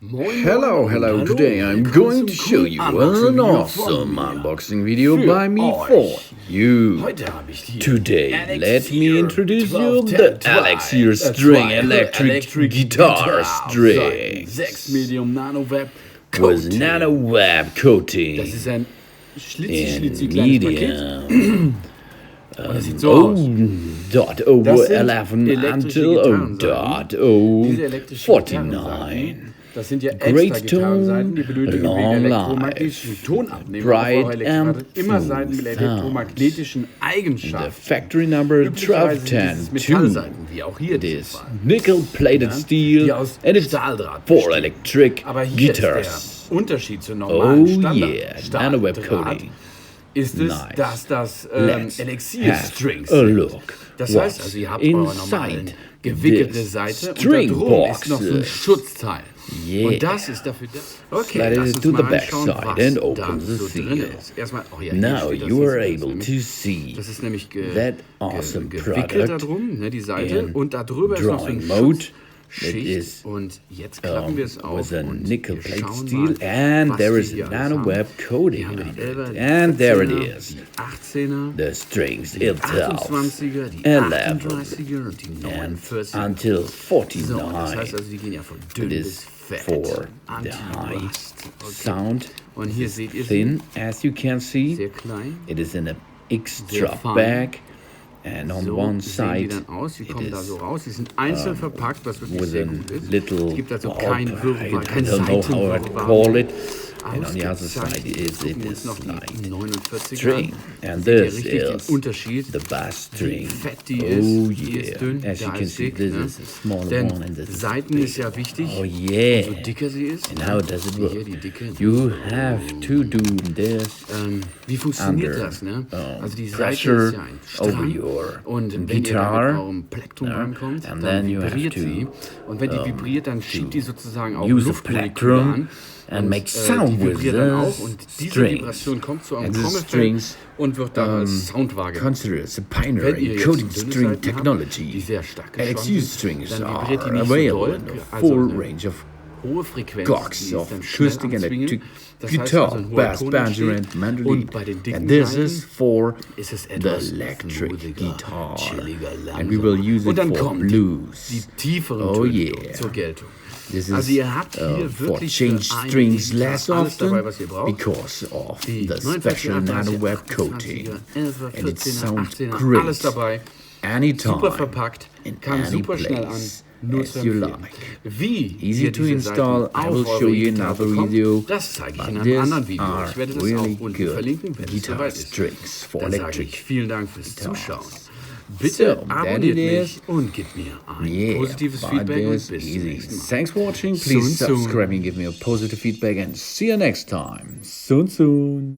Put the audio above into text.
Moin, Hello, moin, hello. hallo. Today I'm Willkommen going zum to show coolen you Unboxing an Video awesome von mir. unboxing video Für by me euch. for you. Heute habe ich hier Today, let me introduce you 12, the 10, Elixir 12, String 12, Electric Guitar String 6 Medium Nano Web with Coating. nano web coating Das ist ein schlitzi in kleines Paket. medium. Und das sieht so aus. Dot Das sind 011 elektrische until Gitarrenseiten. Diese elektrischen 049. Das sind ja Great extra Gitarrenseiten, die tone, benötigen long den elektromagnetischen Tonabnehmer auf bright eurer Elektromatte. and Immer smooth Seiten mit elektromagnetischen The Eigenschaften. factory number Üblicherweise sind dieses 1210 Metallseiten, wie auch hier It in is Fall. nickel-plated Die steel aus and it's Stahldraht for bestehen. electric Aber hier guitars. ist der Unterschied zu normalen Oh Standard yeah, nano web Stahldraht coating. ist es, Nice. dass das Let's Elixir have Strings a sind. look. Das what's heißt also, ihr habt eure normalen inside gewickelte this Seite und string da drum ist noch so ein box. Schutzteil. Yeah. Und das ist dafür da. Okay, Slide lass it uns to mal the reinschauen, backside was and da open the so drin seal. ist. Erstmal, oh ja, hier Now steht das, you das are ist able nämlich- to see das ist nämlich that awesome gewickelt da product drum, ne, die Seite. in Und da drüber ist noch so ein drawing mode. It Schicht. is Und jetzt klappen wir es auf with a und nickel wir plate schauen steel mal, and was there wir is hier a alles nano haben. web coating Hier haben wir on die 11er, it. die And there it 14er, is. die 18er, The strings die 28er, die 11 38er und die and 49er. until So, das 49. heißt also, die gehen ja von dünn It bis is fett. for the high Anti-Rust. Okay. sound. Und hier seht ihr Thin, as you can see. sehr klein. It is in a Sehr extra fein. bag, and on So one sehen die side dann aus. Die it kommen da is so raus. Die sind einzeln verpackt, was wirklich with sehr a gut ist. little Es gibt also bulb. kein Wirrwarr, I kein don't know how to Seitenwirrwarr. call it. And on the other Ausgezeichnet. side is Gucken it wir uns is noch die like 49er string, an. and Seht ihr this richtig den is Unterschied? the bass string. Wie fett die Oh ist. Die yeah! ist dünn, As you da can ist see, dick. this Ne? is a smaller Denn one, and this is Seiten ist ja wichtig. oh yeah! So dicker sie ist. And how does it Wie work? hier die Dicke. You have to do this Wie funktioniert under, das? Ne? Also die Seite pressure ist ja ein over Strang your und wenn ihr da mit guitar, eurem Plektrum rankommt, and dann then you have vibriert to, sie und wenn die vibriert, dann schiebt die sozusagen auch use a Luftmoleküle plectrum an and make die sound with vibriert dann auch the und diese strings. Vibration kommt zu eurem And the Trommelfell strings, und wird dann als Sound wahrgenommen. Consider as a Wenn pioneer ihr in jetzt coating dünne string Seiten technology. habt, die sehr stark Elixir gespannt strings sind, dann are vibriert die nicht so available doll, in a also full eine range of hohe Frequenz, Cox die of ist dann schnell acoustic and anzwingen. electric Das heißt guitar, also ein hoher bass, Ton banjo, entsteht. and mandolin. Und bei den dicken And this Seiten is for ist es the etwas electric smoothiger, guitar. chilliger, And we will langsamer. use Und it dann for kommen die blues. tieferen Oh Töne yeah. zur Geltung. This Also is ihr habt hier for wirklich change für einen strings Gitarre less alles dabei, often was ihr braucht. because of Die the 49er, special 30er, nano web 28er, coating. 11er, And it 14er, sounds 18er, great alles dabei. anytime, Super verpackt, in kam any super schnell an, place, nur as zu you empfehlen. like. Wie Easy ihr to diese install. Seiten I will auf show eure you Gitarre another bekommt, video. das zeige ich in But einem these anderen Video. are Ich werde das really auch unten good verlinken, wenn es guitar soweit ist. strings for Dann sage electric ich vielen Dank fürs guitars. Zuschauen. Bitte So, abonniert that it mich is. und gebt mir ein Yeah, positives but Feedback und this bis zum easy. nächsten Mal. Thanks for watching. Please Soon, soon. subscribe and give me a positive feedback and see you next time. Soon.